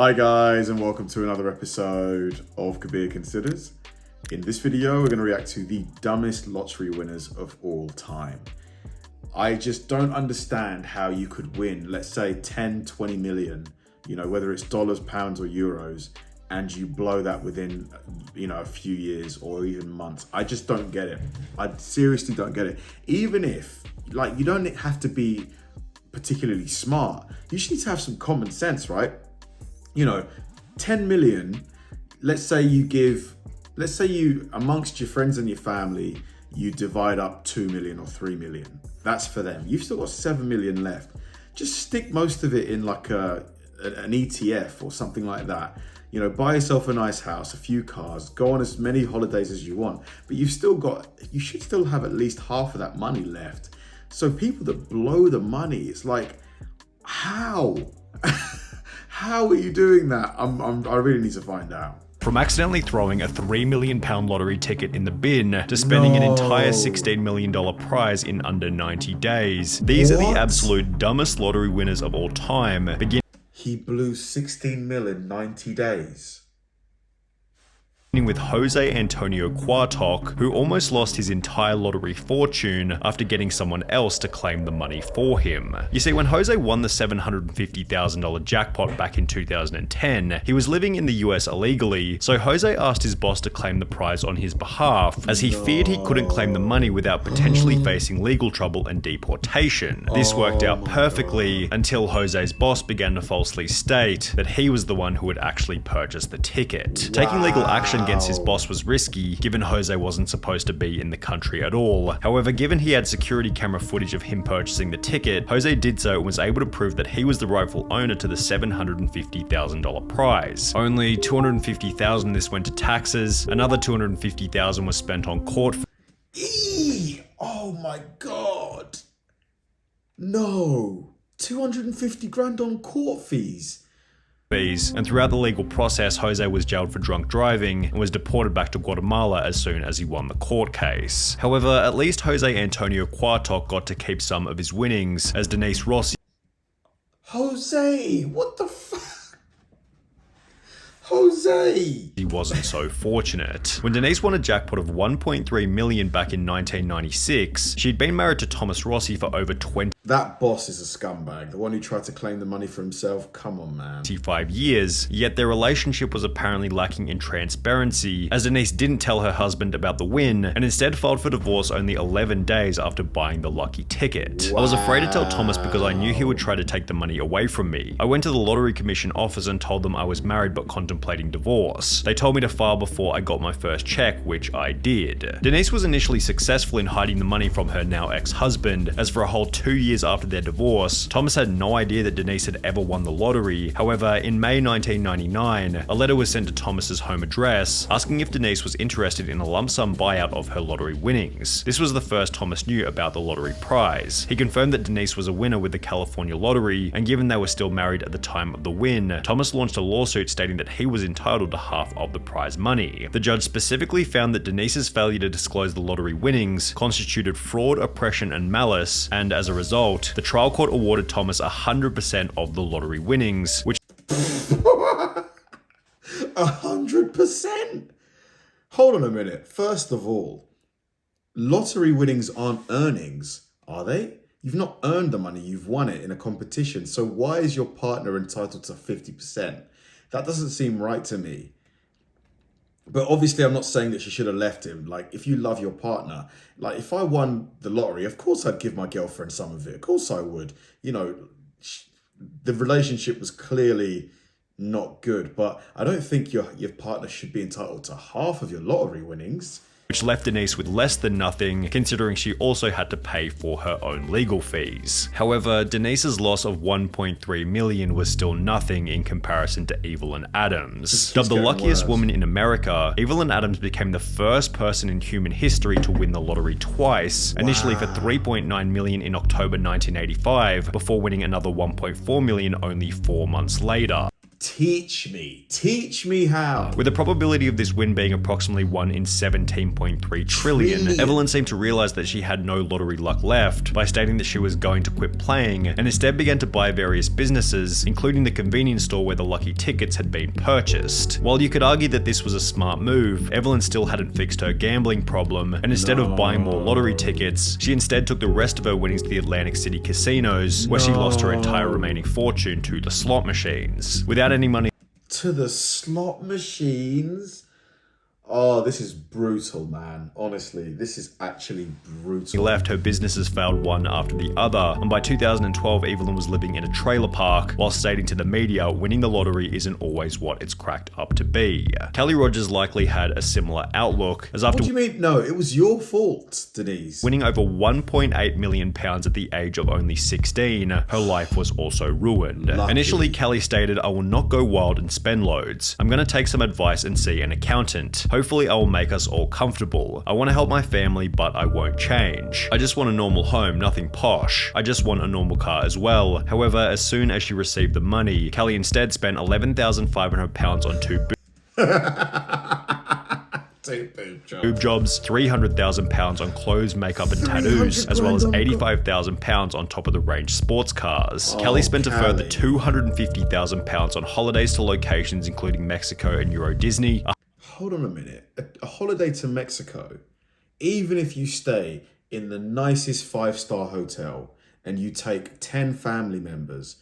Hi guys, and welcome to another episode of Kabir Considers. In this video, we're going to react to the dumbest lottery winners of all time. I just don't understand how you could win, let's say 10, 20 million, whether it's dollars, pounds or euros, and you blow that within, a few years or even months. I just don't get it. I seriously don't get it. Even if, you don't have to be particularly smart. You just need to have some common sense, right? 10 million, let's say you, amongst your friends and your family, you divide up 2 million or 3 million. That's for them. You've still got 7 million left. Just stick most of it in an ETF or something like that. Buy yourself a nice house, a few cars, go on as many holidays as you want, but you should still have at least half of that money left. So people that blow the money, it's like, how? How are you doing that? I really need to find out. From accidentally throwing a £3 million lottery ticket in the bin to spending an entire $16 million prize in under 90 days. These are the absolute dumbest lottery winners of all time. He blew 16 mil in 90 days. Beginning with Jose Antonio Cuartoc, who almost lost his entire lottery fortune after getting someone else to claim the money for him. You see, when Jose won the $750,000 jackpot back in 2010, he was living in the US illegally, so Jose asked his boss to claim the prize on his behalf, as he feared he couldn't claim the money without potentially facing legal trouble and deportation. This worked out perfectly until Jose's boss began to falsely state that he was the one who had actually purchased the ticket. Taking legal action against his boss was risky, given Jose wasn't supposed to be in the country at all. However, given he had security camera footage of him purchasing the ticket, Jose did so and was able to prove that he was the rightful owner to the $750,000 prize. Only $250,000 of this went to taxes, another $250,000 was spent on court. Oh my God. No. 250 grand on court fees. And throughout the legal process, Jose was jailed for drunk driving and was deported back to Guatemala as soon as he won the court case. However, at least Jose Antonio Cuartoc got to keep some of his winnings, as Denise Rossi. Jose, what the fuck? Jose! He wasn't so fortunate. When Denise won a jackpot of $1.3 million back in 1996, she'd been married to Thomas Rossi for over 20. That boss is a scumbag. The one who tried to claim the money for himself. Come on, man. 25 years, yet their relationship was apparently lacking in transparency, as Denise didn't tell her husband about the win and instead filed for divorce only 11 days after buying the lucky ticket. Wow. I was afraid to tell Thomas because I knew he would try to take the money away from me. I went to the Lottery Commission office and told them I was married but contemplating divorce. They told me to file before I got my first check, which I did. Denise was initially successful in hiding the money from her now ex-husband, as for a whole 2 years after their divorce, Thomas had no idea that Denise had ever won the lottery. However, in May 1999, a letter was sent to Thomas's home address asking if Denise was interested in a lump sum buyout of her lottery winnings. This was the first Thomas knew about the lottery prize. He confirmed that Denise was a winner with the California lottery, and given they were still married at the time of the win, Thomas launched a lawsuit stating that he was entitled to half of the prize money. The judge specifically found that Denise's failure to disclose the lottery winnings constituted fraud, oppression, and malice, and as a result, the trial court awarded Thomas 100% of the lottery winnings, which 100%? Hold on a minute. First of all, lottery winnings aren't earnings, are they? You've not earned the money, you've won it in a competition. So why is your partner entitled to 50%? That doesn't seem right to me. But obviously, I'm not saying that she should have left him. If you love your partner, if I won the lottery, of course I'd give my girlfriend some of it. Of course I would. The relationship was clearly not good, but I don't think your partner should be entitled to half of your lottery winnings. Which left Denise with less than nothing, considering she also had to pay for her own legal fees. However, Denise's loss of $1.3 million was still nothing in comparison to Evelyn Adams. Dubbed the luckiest woman in America, Evelyn Adams became the first person in human history to win the lottery twice, initially for $3.9 million in October 1985, before winning another $1.4 million only 4 months later. Teach me how. With the probability of this win being approximately 1 in 17.3 trillion, Evelyn seemed to realize that she had no lottery luck left by stating that she was going to quit playing and instead began to buy various businesses, including the convenience store where the lucky tickets had been purchased. While you could argue that this was a smart move, Evelyn still hadn't fixed her gambling problem, and instead of buying more lottery tickets, she instead took the rest of her winnings to the Atlantic City casinos, where she lost her entire remaining fortune to the slot machines. Without any money to the slot machines? Oh, this is brutal, man. Honestly, this is actually brutal. left, her businesses failed one after the other, and by 2012, Evelyn was living in a trailer park while stating to the media, winning the lottery isn't always what it's cracked up to be. Kelly Rogers likely had a similar outlook, as after What do you mean? No, it was your fault, Denise. winning over £1.8 million at the age of only 16, her life was also ruined. Lucky. Initially, Kelly stated, "I will not go wild and spend loads. I'm going to take some advice and see an accountant. Hopefully I will make us all comfortable. I want to help my family, but I won't change. I just want a normal home, nothing posh. I just want a normal car as well." However, as soon as she received the money, Kelly instead spent £11,500 on two boob jobs, £300,000 on clothes, makeup and tattoos, as well as £85,000 on top of the range sports cars. Kelly spent a further £250,000 on holidays to locations including Mexico and Euro Disney. Hold on a minute. A holiday to Mexico, even if you stay in the nicest 5-star hotel and you take 10 family members,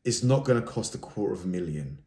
it's not going to cost $250,000.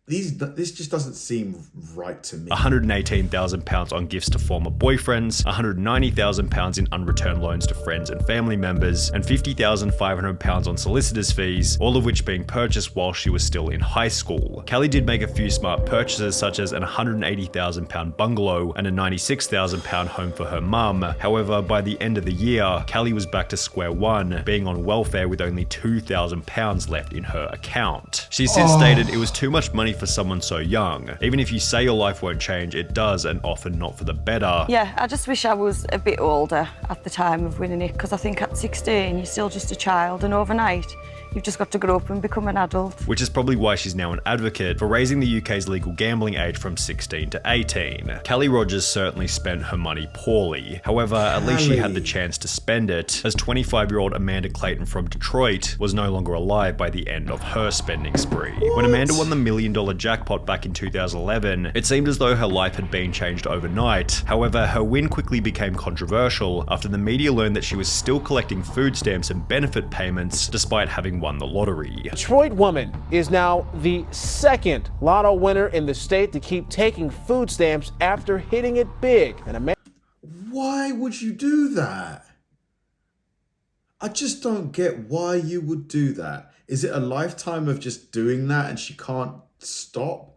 This just doesn't seem right to me. £118,000 on gifts to former boyfriends, £190,000 in unreturned loans to friends and family members, and £50,500 on solicitors' fees, all of which being purchased while she was still in high school. Kelly did make a few smart purchases, such as an £180,000 bungalow and a £96,000 home for her mum. However, by the end of the year, Kelly was back to square one, being on welfare with only £2,000 left in her account. She since stated it was too much money for someone so young. Even if you say your life won't change, it does, and often not for the better. Yeah, I just wish I was a bit older at the time of winning it, because I think at 16 you're still just a child, and overnight you've just got to grow up and become an adult. Which is probably why she's now an advocate for raising the UK's legal gambling age from 16 to 18. Kelly Rogers certainly spent her money poorly. However, at least she had the chance to spend it, as 25-year-old Amanda Clayton from Detroit was no longer alive by the end of her spending spree. When Amanda won the $1 million jackpot back in 2011, it seemed as though her life had been changed overnight. However, her win quickly became controversial after the media learned that she was still collecting food stamps and benefit payments despite having won the lottery. Detroit woman is now the second lotto winner in the state to keep taking food stamps after hitting it big. And Why would you do that? I just don't get why you would do that. Is it a lifetime of just doing that and she can't stop?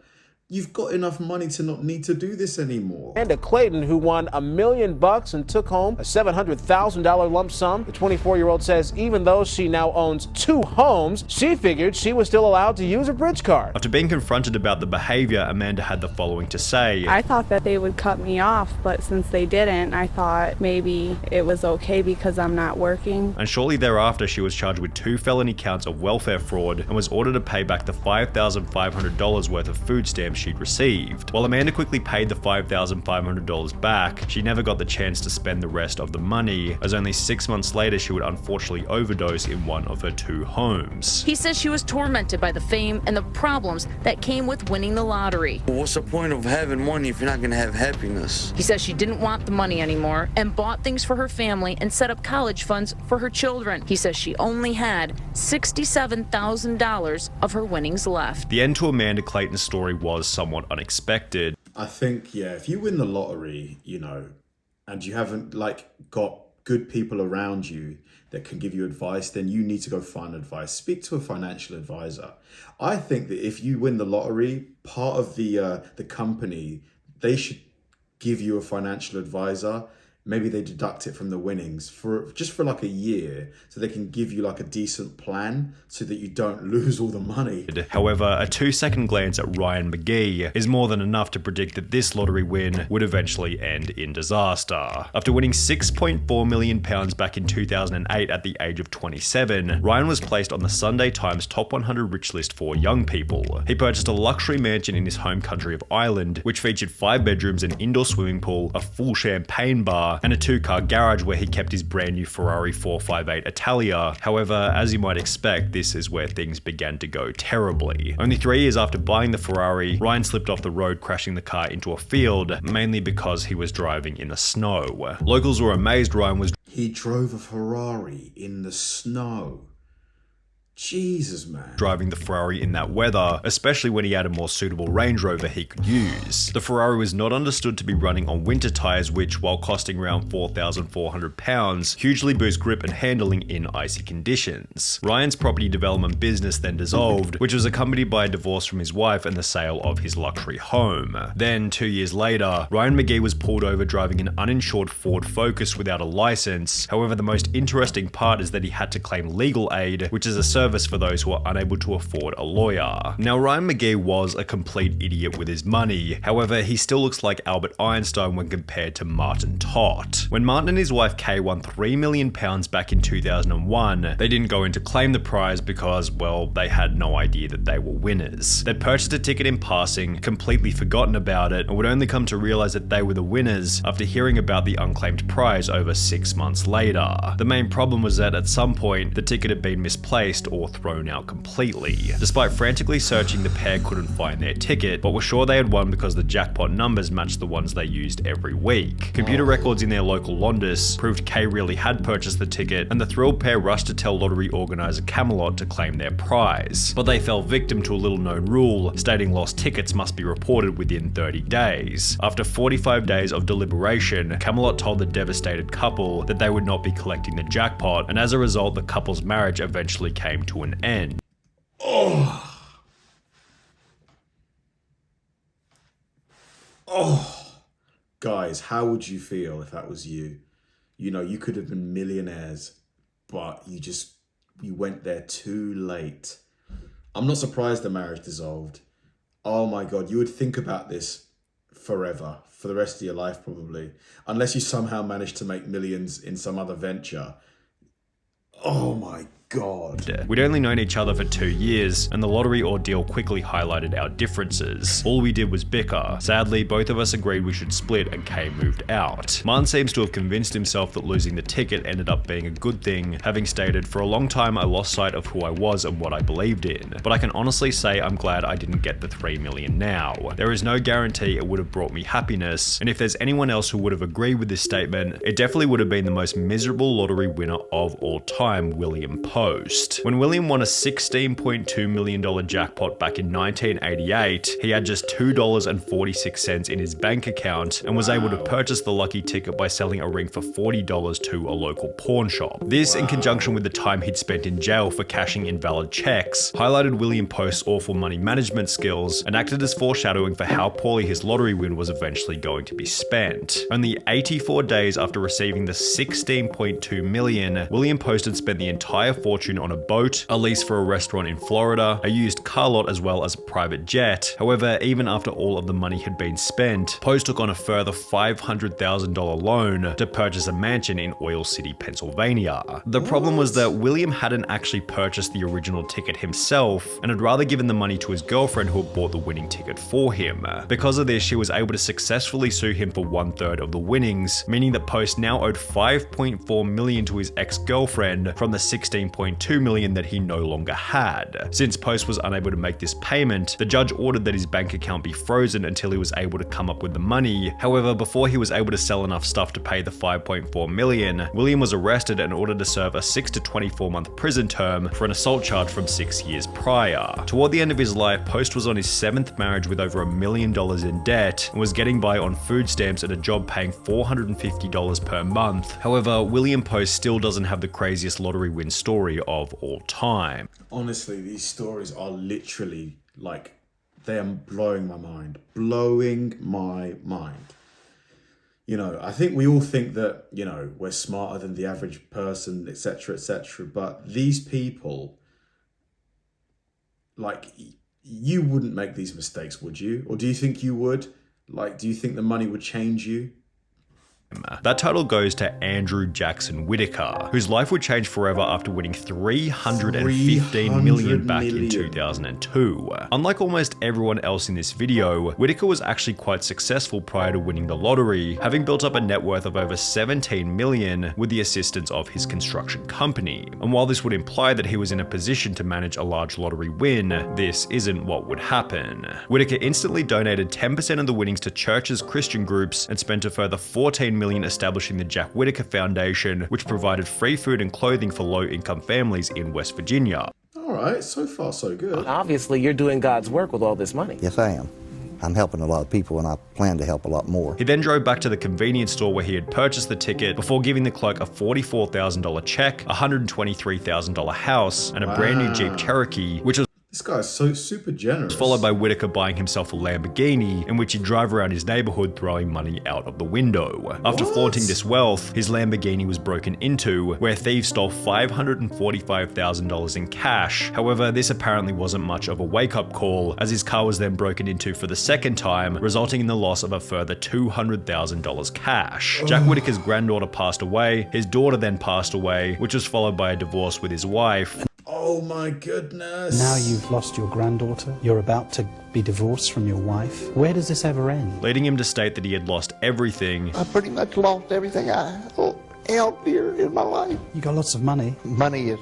You've got enough money to not need to do this anymore. Amanda Clayton, who won $1 million and took home a $700,000 lump sum. The 24-year-old says even though she now owns 2 homes, she figured she was still allowed to use a bridge card. After being confronted about the behavior, Amanda had the following to say. I thought that they would cut me off, but since they didn't, I thought maybe it was okay because I'm not working. And shortly thereafter, she was charged with 2 felony counts of welfare fraud and was ordered to pay back the $5,500 worth of food stamps she'd received. While Amanda quickly paid the $5,500 back, she never got the chance to spend the rest of the money, as only 6 months later she would unfortunately overdose in one of her 2 homes. He says she was tormented by the fame and the problems that came with winning the lottery. What's the point of having money if you're not going to have happiness? He says she didn't want the money anymore and bought things for her family and set up college funds for her children. He says she only had $67,000 of her winnings left. The end to Amanda Clayton's story was somewhat unexpected. I think, yeah, if you win the lottery, and you haven't got good people around you that can give you advice, then you need to go find advice. Speak to a financial advisor. I think that if you win the lottery, part of the company, they should give you a financial advisor. maybe they deduct it from the winnings for like a year, so they can give you like a decent plan so that you don't lose all the money. However, a 2-second glance at Ryan McGee is more than enough to predict that this lottery win would eventually end in disaster. After winning £6.4 million back in 2008 at the age of 27, Ryan was placed on the Sunday Times Top 100 Rich list for young people. He purchased a luxury mansion in his home country of Ireland, which featured 5 bedrooms, an indoor swimming pool, a full champagne bar, and a 2-car garage where he kept his brand new Ferrari 458 Italia. However, as you might expect, this is where things began to go terribly. Only 3 years after buying the Ferrari, Ryan slipped off the road, crashing the car into a field, mainly because he was driving in the snow. Locals were amazed Ryan was He drove a Ferrari in the snow. Jesus, man. Driving the Ferrari in that weather, especially when he had a more suitable Range Rover he could use. The Ferrari was not understood to be running on winter tyres, which, while costing around £4,400, hugely boost grip and handling in icy conditions. Ryan's property development business then dissolved, which was accompanied by a divorce from his wife and the sale of his luxury home. Then, 2 years later, Ryan McGee was pulled over driving an uninsured Ford Focus without a license. However, the most interesting part is that he had to claim legal aid, which is a service for those who are unable to afford a lawyer. Now, Ryan McGee was a complete idiot with his money. However, he still looks like Albert Einstein when compared to Martin Tott. When Martin and his wife Kay won £3 million back in 2001, they didn't go in to claim the prize because, well, they had no idea that they were winners. They'd purchased a ticket in passing, completely forgotten about it, and would only come to realize that they were the winners after hearing about the unclaimed prize over 6 months later. The main problem was that at some point, the ticket had been misplaced or thrown out completely. Despite frantically searching, the pair couldn't find their ticket, but were sure they had won because the jackpot numbers matched the ones they used every week. Computer records in their local Londis proved Kay really had purchased the ticket, and the thrilled pair rushed to tell lottery organizer Camelot to claim their prize. But they fell victim to a little-known rule, stating lost tickets must be reported within 30 days. After 45 days of deliberation, Camelot told the devastated couple that they would not be collecting the jackpot, and as a result, the couple's marriage eventually came to an end. Guys, how would you feel if that was you? You know, you could have been millionaires, but you went there too late. I'm not surprised the marriage dissolved. Oh my God, you would think about this forever, for the rest of your life probably, unless you somehow managed to make millions in some other venture. Oh my God. We'd only known each other for 2 years, and the lottery ordeal quickly highlighted our differences. All we did was bicker. Sadly, both of us agreed we should split, and Kay moved out. Martin seems to have convinced himself that losing the ticket ended up being a good thing, having stated, "For a long time I lost sight of who I was and what I believed in. But I can honestly say I'm glad I didn't get the $3 million now. There is no guarantee it would have brought me happiness, and if there's anyone else who would have agreed with this statement, it definitely would have been the most miserable lottery winner of all time, William Post." When William won a $16.2 million jackpot back in 1988, he had just $2.46 in his bank account and was able to purchase the lucky ticket by selling a ring for $40 to a local pawn shop. This, in conjunction with the time he'd spent in jail for cashing invalid checks, highlighted William Post's awful money management skills and acted as foreshadowing for how poorly his lottery win was eventually going to be spent. Only 84 days after receiving the $16.2 million, William Post had spent the entire fortune on a boat, a lease for a restaurant in Florida, a used car lot, as well as a private jet. However, even after all of the money had been spent, Post took on a further $500,000 loan to purchase a mansion in Oil City, Pennsylvania. The problem was that William hadn't actually purchased the original ticket himself and had rather given the money to his girlfriend who had bought the winning ticket for him. Because of this, she was able to successfully sue him for 1/3 of the winnings, meaning that Post now owed $5.4 million to his ex-girlfriend from the $16.2 million that he no longer had. Since Post was unable to make this payment, the judge ordered that his bank account be frozen until he was able to come up with the money. However, before he was able to sell enough stuff to pay the $5.4 million, William was arrested and ordered to serve a 6 to 24 month prison term for an assault charge from 6 years prior. Toward the end of his life, Post was on his 7th marriage with over $1 million in debt and was getting by on food stamps at a job paying $450 per month. However, William Post still doesn't have the craziest lottery win story of all time. Honestly, these stories are literally like, they are blowing my mind. Blowing my mind. You know, I think we all think that, you know, we're smarter than the average person, etc., etc. But these people, like, you wouldn't make these mistakes, would you? Or do you think you would? Like, do you think the money would change you? That title goes to Andrew Jackson Whitaker, whose life would change forever after winning $315 million back in 2002. Unlike almost everyone else in this video, Whitaker was actually quite successful prior to winning the lottery, having built up a net worth of over $17 million with the assistance of his construction company. And while this would imply that he was in a position to manage a large lottery win, this isn't what would happen. Whitaker instantly donated 10% of the winnings to churches, Christian groups, and spent a further $14 million establishing the Jack Whitaker Foundation, which provided free food and clothing for low-income families in West Virginia. All right, so far so good. Obviously, you're doing God's work with all this money. Yes, I am. I'm helping a lot of people, and I plan to help a lot more. He then drove back to the convenience store where he had purchased the ticket before giving the clerk a $44,000 check, a $123,000 house, and a brand new Jeep Cherokee, which was This guy's so super generous. followed by Whitaker buying himself a Lamborghini, in which he'd drive around his neighborhood throwing money out of the window. After flaunting this wealth, his Lamborghini was broken into, where thieves stole $545,000 in cash. However, this apparently wasn't much of a wake-up call, as his car was then broken into for the second time, resulting in the loss of a further $200,000 cash. Jack Whitaker's granddaughter passed away, his daughter then passed away, which was followed by a divorce with his wife. Oh my goodness. Now you've lost your granddaughter. You're about to be divorced from your wife. Where does this ever end? Leading him to state that he had lost everything. I pretty much lost everything I held dear in my life. You got lots of money. Money has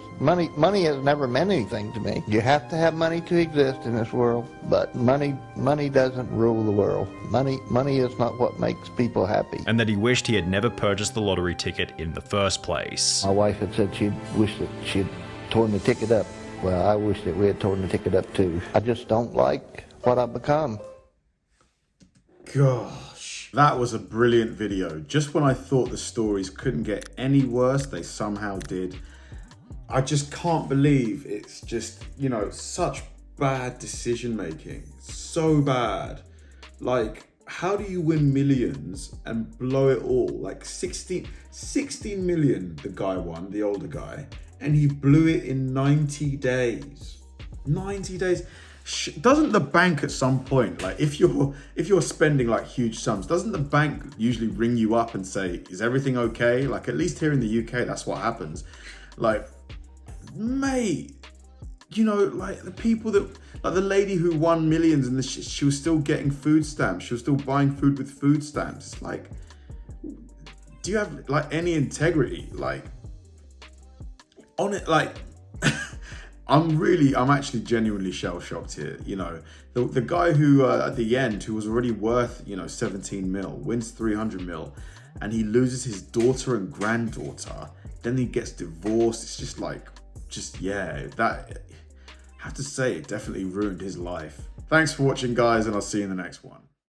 never meant anything to me. You have to have money to exist in this world, but money doesn't rule the world. Money is not what makes people happy. And that he wished he had never purchased the lottery ticket in the first place. My wife had said she'd wished that she'd torn the ticket up. Well, I wish that we had torn the ticket up too. I just don't like what I've become. Gosh, that was a brilliant video. Just when I thought the stories couldn't get any worse, they somehow did. I just can't believe it's just, you know, such bad decision making. So bad. Like, how do you win millions and blow it all? Like 16 million the guy won, the older guy, and he blew it in 90 days. 90 days. Doesn't the bank at some point, like if you're spending like huge sums, doesn't the bank usually ring you up and say, is everything okay? Like at least here in the UK, that's what happens. Like, mate, you know, like the people that, like the lady who won millions and she was still getting food stamps. She was still buying food with food stamps. It's like, do you have like any integrity? Like, on it, like, I'm actually genuinely shell-shocked here. You know, the guy who at the end, who was already worth, you know, 17 mil, wins 300 mil, and he loses his daughter and granddaughter. Then he gets divorced. It's just like, yeah, that, I have to say, it definitely ruined his life. Thanks for watching, guys, and I'll see you in the next one.